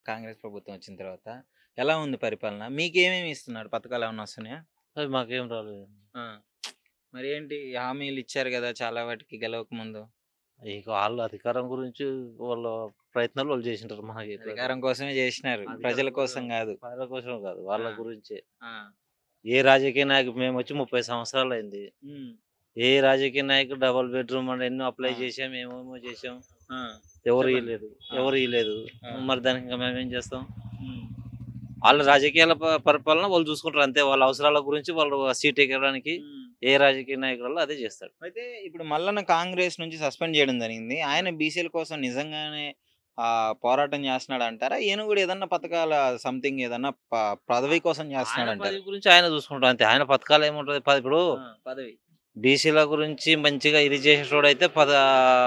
కాంగ్రెస్ ప్రభుత్వం వచ్చిన తర్వాత ఎలా ఉంది పరిపాలన? మీకేమేమి ఇస్తున్నాడు? పథకాలేమన్నా వస్తున్నాయా? అది మాకేం రాలేదు. ఆ! మరి ఏంటి హామీలు ఇచ్చారు గదా! చాలా వాటికి గెలవక ముందు. ఇక వాళ్ళు అధికారం గురించి వాళ్ళ ప్రయత్నాలు వాళ్ళు చేసింటారు. మనకి అధికారం కోసమే జేసినారు. అధికారం ప్రజల కోసం కోసం గాదు. ప్రజల కోసం కాదు. వాళ్ళ ఆ! గురించే. ఆ! ఏ రాజకీయ నాయకుడు మేమొచ్చి 30 సంవత్సరాలయింది. హ్మ్. ఏ రాజకీయ నాయకుడు డబుల్ బెడ్‌రూమ్ అని ఎన్నో అప్లై ఆ! చేసాం. ఏమేమో చేసాం. ఆ! ఎవరు చెప్పండి. ఇయ్యలేదు. ఆ! ఎవరు ఇయ్యలేదు. ఆ! మరి దానికి ఇంక మేమేం చేస్తాం? హ్మ్. వాళ్ళ రాజకీయాల పరిపాలన వాళ్ళు చూసుకుంటారు అంతే. వాళ్ళ అవసరాల గురించి వాళ్ళు సీట్ ఎక్కడానికి హ్మ్. ఏ రాజకీయ నాయకుడో అదే చేస్తాడు. అయితే ఇప్పుడు మల్లన్న కాంగ్రెస్ నుంచి సస్పెండ్ జేయడం జరిగింది. ఆయన బీసీల కోసం నిజంగానే పోరాటం జేస్తున్నాడంటారా? ఈయన గూడా ఏదన్నా పథకాల సంథింగ్ ఏదన్నా పదవి కోసం ఆయన జేస్తున్నాడంటారా? పదవి గురించి ఆయన చూసుకుంటాడు అంతే. ఆయన పథకాలు ఏముంటది ఇప్పుడు పదవి. బీసీల గురించి మంచిగా ఇది చేసేటోడైతే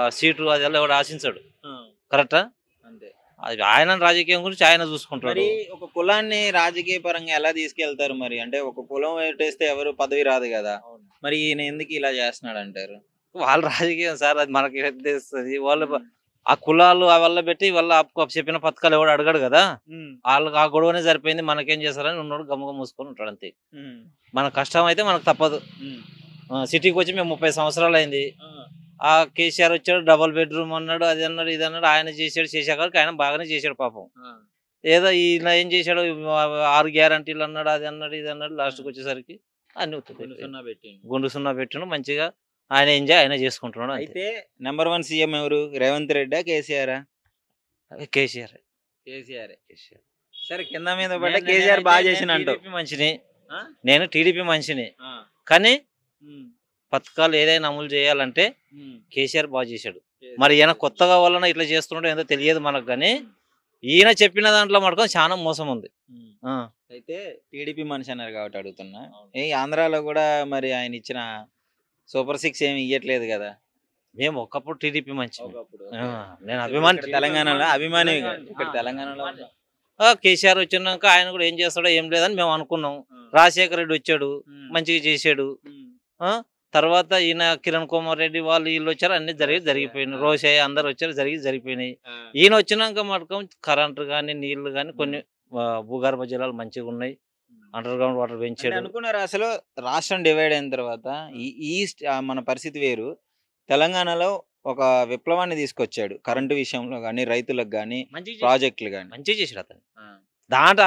సీటు అది ఎవడు ఆశించడు. ఆ! కరెక్టా? అంతే. అది ఆయన రాజకీయం గురించి ఆయన చూసుకుంటాడు. మరి ఒక కులాన్ని రాజకీయ పరంగా ఎలా తీసుకెళ్తారు మరి? అంటే ఒక కులం ఓటేస్తే ఎవరు పదవి రాదు గదా! అవును. మరి ఈయన ఎందుకు ఇలా జేస్తున్నాడంటారు? వాళ్ళ రాజకీయం సార్ అది మనకి ఎట్లా తెలుస్తది? వాళ్ళు హ్మ్. ఆ కులాలు అవల్ల పెట్టి వాళ్ళ చెప్పిన పథకాలు ఎవడు అడగడు గదా! హ్మ్. ఆళ్ళకి ఆ గొడవనే సరిపోయింది. మనకేం చేస్తారని ఉన్నోడు గమ్ముగా మూసుకొని ఉంటాడు అంతే. హ్మ్. మన కష్టం అయితే మనకు తప్పదు. హ్మ్. సిటీకొచ్చి మేము 30 సంవత్సరాలయింది. ఆ! ఆ కేసీఆర్ వచ్చాడు. డబుల్ బెడ్‌రూమ్ అన్నాడు. అది అన్నాడు, ఇది అన్నాడు. ఆయన చేసాడు. చేసేకాడికి ఆయన బాగానే చేసాడు పాపం. ఆ! ఏదో ఈయన ఏం చేసాడు 6 గ్యారంటీలు అన్నాడు. అది అన్నాడు, ఇది అన్నాడు. లాస్ట్‌కొచ్చేసరికి అన్నీ గుండు ఉత్తుతయిపోయాయి. సున్నా పెట్టిండు. గుండు సున్నా పెట్టిండు. మంచిగా ఆయన ఎంజాయ్ ఆయన చేసుకుంటున్నాడు అంతే. అయితే నంబర్ 1 సీఎం ఎవరు? రేవంత్ రెడ్డా? కేసీఆరా? కేసీఆర్. కేసీఆరే. కేసీఆర్. సరే కింద మీద పడ్డ నేను కేసీఆర్ నేనైతే బా నేను చేసిండంటావు. టీడీపీ మనిషిని. ఆ? నేను టీడీపీ మనిషిని. ఆ! కానీ హ్మ్. పథకాలు ఏదైనా అమలు చేయాలంటే హ్మ్. కేసీఆర్ బాగా చేశాడు. మరి కేసీఆర్ ఈయన కొత్తగా వలన ఇట్లా చేస్తున్నాడో ఏందో తెలియదు మనకు గానీ, ఈయన చెప్పిన దాంట్లో మటుకు చాలా మోసం ఉంది. హ్మ్. ఆ! అయితే టీడీపీ మనిషి అన్నారు కాబట్టి అడుగుతున్నా. అవును. ఆంధ్రాలో గూడా మరి ఆయన ఇచ్చిన సూపర్ 6 ఏమి ఇయ్యట్లేదు గదా! మేము ఒకప్పుడు టీడీపీ మనిషిని. ఒకప్పుడు. ఆ! ఓకే. నేను ఇప్పుడు అభిమాని ఇక్కడ టీడీపీ తెలంగాణలో అభిమానివి తెలంగాణ గాదు. ఇక్కడ తెలంగాణలో అభిమాని. కేసీఆర్ వచ్చినాక ఆయన కూడా ఏం చేస్తాడో ఏం లేదని మేము అనుకున్నాం. ఆ! రాజశేఖర రెడ్డి వచ్చాడు. హ్మ్. మంచిగా చేసాడు. హ్మ్. ఆ! తర్వాత ఈయన కిరణ్ కుమార్ రెడ్డి వాళ్ళు వీళ్ళు వచ్చారు. అన్నీ జరిగిపోయినాయి. రోషయ్య అందరూ వచ్చారు. జరిగిపోయినాయి. ఆ! ఈయన వచ్చినాక మటుకు కరెంట్ గాని, నీళ్లు గాని కొన్ని హ్మ్. భూగర్భ జలాలు మంచిగున్నాయి. హ్మ్. అండర్ గ్రౌండ్ వాటర్ అంటే పెంచాడు. అనుకున్నారా అసలు రాష్ట్రం డివైడ్ అయిన తర్వాత ఈస్ట్ మన పరిస్థితి వేరు. తెలంగాణలో ఒక విప్లవాన్ని తీసుకొచ్చాడు. కరెంటు విషయంలో గాని, రైతులకు గాని, మంచిగా చేసాడు. ప్రాజెక్టులు గాని. మంచిగా చేసాడు అతను. ఆ!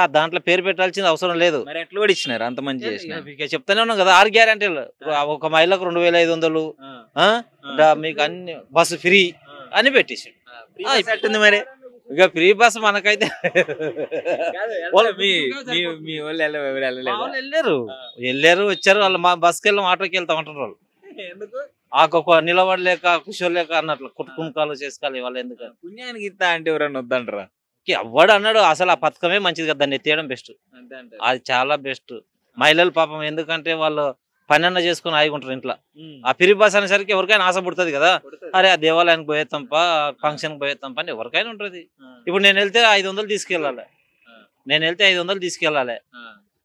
దాంట్లో పేరు పెట్టాల్సిన అవసరం లేదు. మరి ఎట్లా కూడా ఇచ్చినారు అంత మంచి చేసినారు. ఇక చెప్తానే ఉన్నాం కదా! 6 గ్యారంటీలు. ఒక మహిళకు 2500 ఆ! ఆ! ఆ! మీకు అన్ని బస్సు ఫ్రీ ఆ! అని పెట్టేసాడు. ఫ్రీ ఆ! బస్ ఎట్టుంది మరి? ఇక ఫ్రీ బస్ మనకైతే కాదు వాళ్ళు మీ మీ మీ వోళ్ళు ఎవరు మా ఎళ్ళలేదా? వాళ్ళు ఎళ్ళారు. ఆ! ఎళ్ళారు, వచ్చారు. వాళ్ళు మా బస్‌కెళ్ళాం, ఆటోకెళ్తాం అంటున్నారు వాళ్ళు. ఎందుకు? నిలబడలేక, కూర్చోలేక అన్నట్లు కుట్టుకునుకాలు చేసుకోవాలి వాళ్ళు ఎందుకని. పుణ్యానికి ఇత్తా అంటే ఎవరన్నా వద్దంటారా? ఎవ్వడు అన్నాడు అసలు ఆ పథకమే మంచిది కదా! దాన్ని ఎత్తేయడం బెస్ట్. అంతే అంటారు. అది చాలా బెస్ట్. మహిళలు పాపం ఎందుకంటే వాళ్ళు పనన్నా చేసుకొని హాయిగుంటారు ఇంట్ల. హ్మ్. ఆ ఫ్రీ బస్ అనేసరికి ఎవరికైనా ఆశ పుడతది కదా! కొడతది. అరే! ఆ దేవాలయానికి పోయేత్తంపా, ఫంక్షన్‌కి పోయేత్తంపా అని ఎవరికైనా ఉంటది. ఆ! ఇప్పుడు నేనెళ్తే 500 తీసుకెళ్ళాలి. ఆ! నేనెళ్తే 500 తీసుకెళ్ళాలి. ఆ!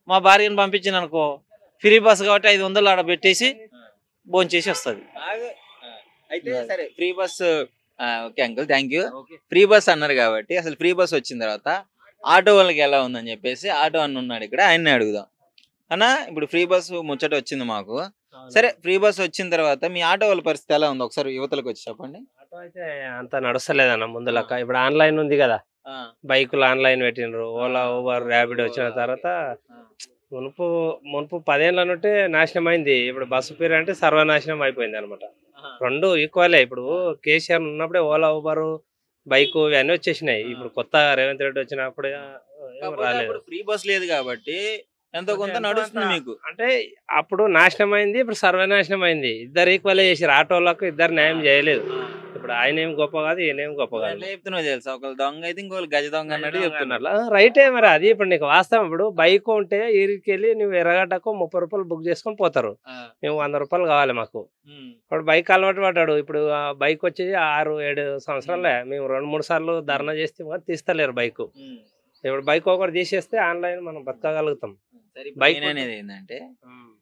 మా భార్యని పంపించాననుకో ఫ్రీ బస్ కాబట్టి 500 ఆడ పెట్టేసి ఆ! భోంచేసి వస్తది. ఆగు. ఆ! అయితే అది. సరే free bus okay uncle. Thank you. Okay. Free bus అన్నారు కాబట్టి అసలు ఫ్రీ బస్ వచ్చిన తర్వాత ఆటో వాళ్ళకి ఎలా ఉందని చెప్పేసి ఆటో అన్న ఉన్నాడు ఇక్కడ. ఆయన్నే అడుగుదాం. అన్న ఇప్పుడు ఫ్రీ బస్ ముచ్చట వచ్చింది మాకు. సరే ఫ్రీ బస్ వచ్చిన తర్వాత మీ ఆటో వాళ్ళ పరిస్థితి ఎలా ఉంది? ఒకసారి యువతలకు వచ్చి చెప్పండి. ఆటో అయితే అంత నడుస్తలేదన్న ముందు ఆ! లెక్క. ఇప్పుడు ఆన్‌లైన్ ఉంది గదా! ఆ! బైకులు ఆన్‌లైన్ పెట్టిండ్రు. ఓలా, ఆ! ఊబర్, ర్యాపిడో వచ్చిన తర్వాత ఆ! మునుపు మునుపు 10 ఏళ్ల నుంటే నాశనమైంది. ఇప్పుడు బస్సు పేరు అంటే సర్వనాశనం అయిపోయిందనమాట. ఆహా! 2 ఈక్వలే. ఇప్పుడు కేసీఆర్ ఉన్నప్పుడే ఓలా, ఊబరు, బైకు ఇవన్నీ వచ్చేసినాయి. ఆ! ఇప్పుడు కొత్త రేవంత్ రెడ్డి వచ్చినప్పుడు ఏం కాకపోతే రాలేదు. అప్పుడు ఫ్రీ బస్ లేదు కాబట్టి ఎంతో కొంత ఎంతో నడుస్తుంది కొంత మీకు. అంటే అప్పుడు నాశనమైంది. ఇప్పుడు సర్వనాశనం అయింది. ఇద్దరు ఈక్వలే చేసిర్రు. ఆటోలకు ఇద్దరు న్యాయం చేయలేదు. ఆ! ఇప్పుడు ఆయనేం గొప్ప కాదు, ఈయనేం గొప్ప నువ్వు కాదు. ఎట్లా చెప్తున్నావో తెలుసా? ఒకళ్ళు దొంగ అయితే ఇంకోళ్ళు గజ దొంగ అన్నట్టు చెప్తున్నావు. అట్లా రైటే మరి అది ఇప్పుడు నీకు వాస్తవం. ఇప్పుడు బైక్ ఉంటే ఈడికెళ్ళి నువ్వు ఎర్రగడ్డకు రూ. 30 బుక్ చేసుకొని పోతారు. ఆ! మేము రూ. 100 కావాలి మాకు. హ్మ్. ఇప్పుడు బైక్ అలవాటు పడ్డాడు. ఇప్పుడు ఆ బైక్ వచ్చి 6, 7 హ్మ్. సంవత్సరాలే. మేము 2, 3 సార్లు ధర్నా చేస్తే కానీ తీస్తలేరు బైకు. హ్మ్. ఇప్పుడు బైక్ ఒకటి తీసేస్తే ఆన్‌లైన్ మనం బతకగలుగుతాం. సరే ఇప్పుడు బైక్ నేననేది ఏందంటే హ్మ్.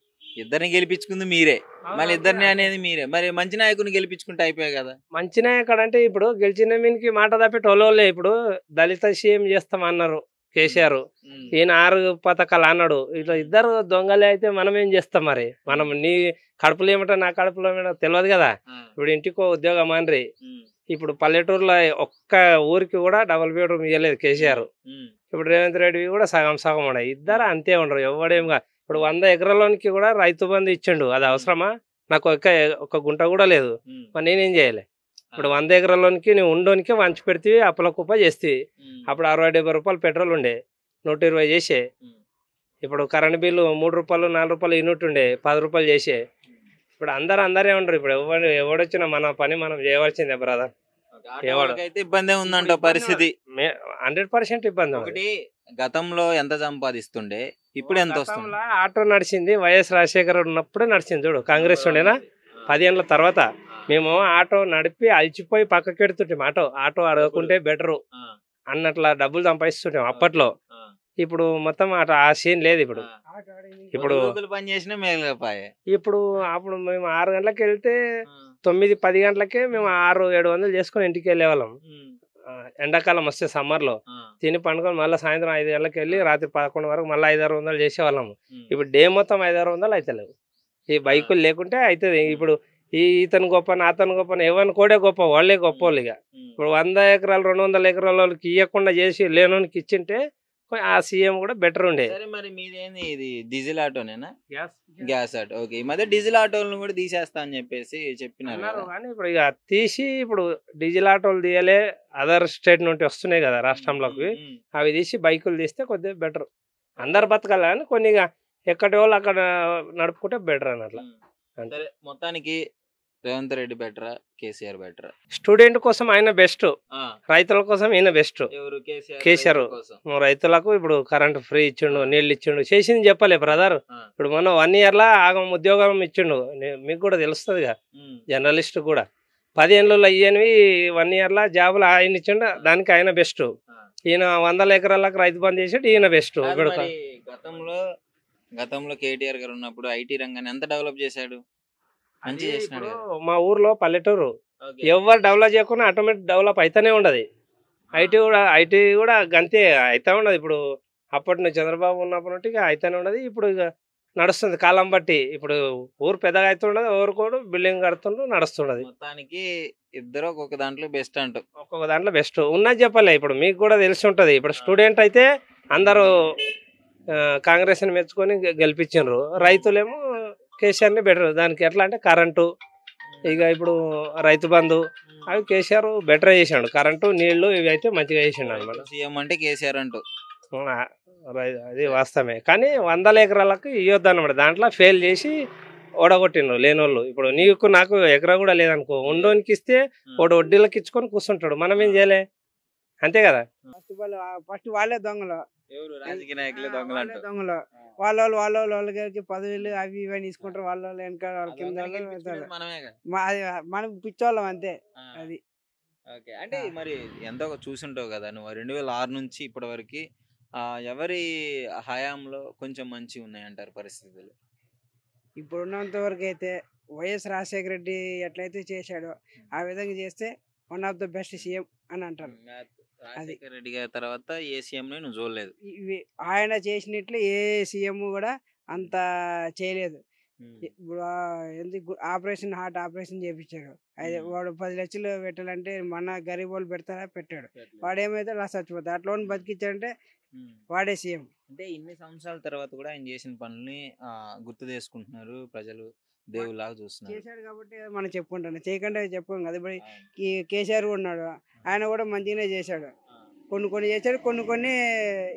ఇద్దరిని గెలిపించుకుంది మీరే, మళ్ళీ ఇద్దరిని అనేది మీరే. మరి మంచి నాయకుని గెలిపించుకుంటే అయిపోయాయి కదా. మంచి నాయకుడు అంటే ఇప్పుడు గెలిచిన మీనికి మాట తప్పి టోలోలే. ఇప్పుడు దళిత సీఎం చేస్తామన్నారు కేసీఆర్, ఈయన 6 పథకాలు అన్నాడు. ఇట్లా ఇద్దరు దొంగలే అయితే మనం ఏం చేస్తాం మరి? మనం నీ కడుపులో ఏమిటో నా కడుపులో ఏమిటో తెలియదు కదా. ఇప్పుడు ఇంటికో ఉద్యోగం అనరి. ఇప్పుడు పల్లెటూరులో ఒక్క ఊరికి కూడా డబుల్ బెడ్రూమ్ ఇవ్వలేదు కేసీఆర్. ఇప్పుడు రేవంత్ రెడ్డి కూడా సగం సగం ఉన్నాయి. ఇద్దరు అంతే ఉండరు ఎవడేమిగా. ఇప్పుడు 100 ఎకరాలోనికి కూడా రైతు బంధు ఇచ్చిండు. అది అవసరమా? నాకు ఒక గుంట కూడా లేదు, మరి నేనేం చేయాలి? ఇప్పుడు 100 ఎకరాలోనికి నువ్వు ఉండోనికి వంచి పెడితే అప్పల కుప్ప చేస్తే అప్పుడు 60-70 రూపాయలు పెట్రోల్ ఉండే, 120 చేసే. ఇప్పుడు కరెంట్ బిల్లు 3 రూపాయలు 4 రూపాయలు యూనిట్ ఉండే 10 రూపాయలు చేసే. ఇప్పుడు అందరే ఉండరు. ఇప్పుడు ఎవడొచ్చినా మన పని మనం చేయవలసిందే బ్రదర్. ఎవరికైతే ఇబ్బంది ఉందంట పరిస్థితి. 100% ఇబ్బంది. ఒకటి గతంలో ఎంత సంపాదిస్తుండే, ఇప్పుడు ఎంత వస్తుంది? గతంలో ఆటో నడిచింది వైఎస్ రాజశేఖర్ ఉన్నప్పుడే నడిచింది చూడు. కాంగ్రెస్ ఉండేనా 10 ఏళ్ళ తర్వాత మేము ఆటో నడిపి అలిచిపోయి పక్కకెడుతుంటాం. ఆటో అడగకుంటే బెటరు అన్నట్లా డబ్బులు సంపాదిస్తుంటాం అప్పట్లో. ఇప్పుడు మొత్తం ఆ సీన్ లేదు. ఇప్పుడు పని చేసినా మేలుపాయే. ఇప్పుడు అప్పుడు మేము 6 గంటలకు వెళ్తే 9-10 గంటలకే మేము 600-700 చేసుకొని ఇంటికి వెళ్ళేవాళ్ళం. ఎండాకాలం వస్తే సమ్మర్లో తిని పండుకొని మళ్ళీ సాయంత్రం 5 గంటలకు వెళ్ళి రాత్రి 11 వరకు మళ్ళీ 500-600 చేసేవాళ్ళము. ఇప్పుడు డే మొత్తం 500-600 అవుతలేవు. ఈ బైకులు లేకుంటే అవుతుంది. ఇప్పుడు ఇతను గొప్ప అతను గొప్ప ఎవరిని కూడా గొప్ప, వాళ్ళే గొప్ప వాళ్ళు. ఇక ఇప్పుడు 100 ఎకరాలు 200 ఎకరాల వాళ్ళకి ఇవ్వకుండా చేసి లేనోనికి ఇచ్చింటే ఆ సీఎం కూడా బెటర్ ఉండే. సరే మరి మీదేంది ఇది డీజిల్ ఆటోనేనా? Gas auto. ఓకే, ఈ మధ్య డీజిల్ ఆటోలను కూడా తీసేస్తా అని చెప్పేసి చెప్పినారు. కానీ ఇప్పుడు ఇక తీసి ఇప్పుడు డీజిల్ ఆటోలు తీయలే, అదర్ స్టేట్ నుండి వస్తున్నాయి కదా రాష్ట్రంలోకి, అవి తీసి బైకులు తీస్తే కొద్దిగా బెటర్. అందరు బతకాలి కానీ కొన్ని ఎక్కడి వాళ్ళు అక్కడ నడుపుకుంటే బెటర్ అన్నట్లా. సరే, మొత్తానికి రేవంత్ రెడ్డి బెటరా, కేసీఆర్ బెటరా? స్టూడెంట్ కోసం ఆయన బెస్ట్, రైతుల కోసం ఈయన బెస్ట్. కేసీఆర్ రైతులకు ఇప్పుడు కరెంట్ ఫ్రీ ఇచ్చిండు, నీళ్ళు ఇచ్చిండు, చేసింది చెప్పలే బ్రదర్. ఇప్పుడు మనం 1 year లా ఆగం ఉద్యోగం ఇచ్చిండు. మీకు కూడా తెలుస్తుందిగా, జర్నలిస్ట్ కూడా 10 ఏళ్ళలో అయ్యనివి 1 year లా జాబులు ఆయన ఇచ్చిండు. దానికి ఆయన బెస్ట్. ఈయన 100 ఎకరాలకు రైతు బంద్ చేసాడు, ఈయన బెస్ట్. గతంలో కేటీఆర్ గారు ఉన్నప్పుడు ఐటీ రంగాన్ని ఎంత డెవలప్ చేశాడు? మంచి చేసినాడు. మా ఊర్లో పల్లెటూరు ఎవరు డెవలప్ చేయకుండా ఆటోమేటిక్ డెవలప్ అయితేనే ఉండదు. ఐటీ కూడా గంతే అయితే ఉండదు. ఇప్పుడు అప్పటి నుంచి చంద్రబాబు ఉన్నప్పటి నుండి అయితేనే ఉండదు. ఇప్పుడు ఇక నడుస్తుంది కాలం బట్టి. ఇప్పుడు ఊరు పెద్దగా అవుతుండదు, ఎవరికోడు బిల్డింగ్ కడుతుండ్రు, నడుస్తుండదు. మొత్తానికి ఇద్దరు ఒక్కొక్క దాంట్లో బెస్ట్ అంటూ. ఒక్కొక్క దాంట్లో బెస్ట్ ఉన్నది చెప్పలే. ఇప్పుడు మీకు కూడా తెలిసి ఉంటుంది. ఇప్పుడు స్టూడెంట్ అయితే అందరూ కాంగ్రెస్ని మెచ్చుకొని గెలిపించారు, రైతులేమో కేసీఆర్ని బెటర్. దానికి ఎట్లా అంటే కరెంటు, ఇక ఇప్పుడు రైతు బంధు అవి కేసీఆర్ బెటర్ చేసాడు. కరెంటు నీళ్లు ఇవి అయితే మంచిగా చేసిండు అనమాట. సీఎం అంటే కేసీఆర్ అంటూ అది వాస్తవమే. కానీ 100 ఎకరాలకు ఇవ్వద్దు అనమాట. దాంట్లో ఫెయిల్ చేసి ఓడగొట్టిండ్రు లేనోళ్ళు. ఇప్పుడు నీకు నాకు ఎకరా కూడా లేదనుకో, ఉండోనికి ఇస్తే వాడు వడ్డీలకు ఇచ్చుకొని కూర్చుంటాడు, మనం ఏం చేయలే, అంతే కదా. ఫస్ట్ వాళ్ళే దొంగలు, రాజకీయ నాయకులు దొంగలు. వాళ్ళకి పదవులు అవి ఇవి తీసుకుంటారు. వాళ్ళ వెనక వాళ్ళ కింద మనం పిచ్చోళ్ళం అంతే. అది అంటే మరి ఎంతో చూసుంటావు కదా నువ్వు. 2006 నుంచి ఇప్పటి వరకు ఎవరి హయాంలో కొంచెం మంచి ఉన్నాయంటారు పరిస్థితులు? ఇప్పుడున్నంత వరకు అయితే వైఎస్ రాజశేఖర రెడ్డి ఎట్లయితే చేశాడో ఆ విధంగా చేస్తే 1 of the best సీఎం అని అంటారు. రాజశేఖర రెడ్డి గారి తర్వాత ఏ సీఎం నువ్వు చూడలేదు? ఆయన చేసినట్లు ఏ సీఎం కూడా అంత చేయలేదు. ఆపరేషన్ హార్ట్ ఆపరేషన్ చేయించాడు. అయితే వాడు 10 లక్షలు పెట్టాలంటే మన గరీబ్ వాళ్ళు పెడతారా? పెట్టాడు. వాడు ఏమైతే అలా చచ్చిపోతాడు. అట్లా బతికించాడంటే వాడే సీఎం. అంటే ఇన్ని సంవత్సరాల తర్వాత కూడా ఆయన చేసిన పనుల్ని గుర్తు చేసుకుంటున్నారు ప్రజలు, దేవుళ్ళలాగా చూస్తున్నారు. చేశాడు కాబట్టి మనం చెప్పుకుంటాను, చేయకుండా చెప్పుకోం కదా. ఇప్పుడు కేసీఆర్ ఉన్నాడు, ఆయన కూడా మంచిగానే చేశాడు. కొన్ని చేశాడు, కొన్ని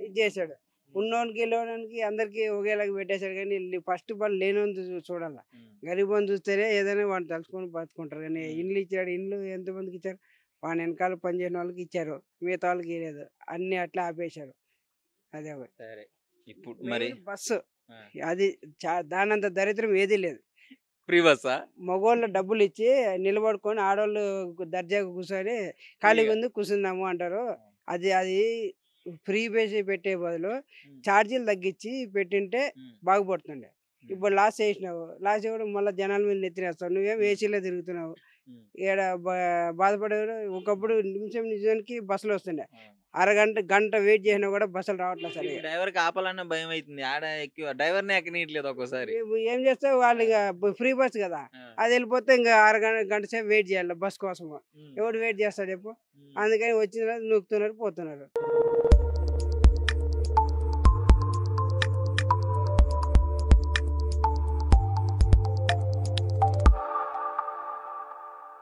ఇది చేశాడు. ఉన్నోనికి లేనోనికి అందరికి ఒకేలాగా పెట్టేశాడు. కానీ ఫస్ట్ వాళ్ళు లేనోని చూడాలి. గరీబ్ చూస్తేనే ఏదైనా వాడిని తలుచుకొని బతుకుంటారు. కానీ ఇండ్లు ఇచ్చాడు, ఇండ్లు ఎంతమందికి ఇచ్చారు? వాడిని వెనకాల పనిచేసిన వాళ్ళకి ఇచ్చారు, మిగతా వాళ్ళకి ఇవ్వలేదు. అన్ని అట్లా ఆపేశారు. అదే ఇప్పుడు మరి బస్సు అది దానంత దరిద్రం ఏదీ లేదు. ఫ్రీ బస్సా? మగవాళ్ళు డబ్బులు ఇచ్చి నిలబడుకొని ఆడవాళ్ళు దర్జాగా కూర్చొని ఖాళీగా ఉంది కూర్చుందాము అంటారు. అది ఫ్రీ బేస్ పెట్టే బదులు ఛార్జీలు తగ్గించి పెట్టింటే బాగుపడుతుండే. ఇప్పుడు లాస్ చేసినావు, లాస్ కూడా మళ్ళీ జనాల మీద నెత్తినేస్తావు, నువ్వేం ఏసీలో తిరుగుతున్నావు. ఈడ బాధపడేవాడు. ఒకప్పుడు నిమిషానికి బస్సులు వస్తుండే, అరగంట గంట వెయిట్ చేసినా కూడా బస్సులు రావట్లేదు సరిగా. డ్రైవర్ కి ఆపాలన్న భయం అవుతుంది, ఆడ ఎక్కువ డ్రైవర్ ని ఎక్కనీయట్లేదు ఒక్కోసారి. ఏం చేస్తావు, వాళ్ళు ఇక ఫ్రీ బస్ కదా, అది వెళ్ళిపోతే ఇంకా గంట సేపు వెయిట్ చేయాలి బస్ కోసం. ఎవడు వెయిట్ చేస్తాడు చెప్పు. అందుకని వచ్చిన నూకుతున్నారు, పోతున్నారు.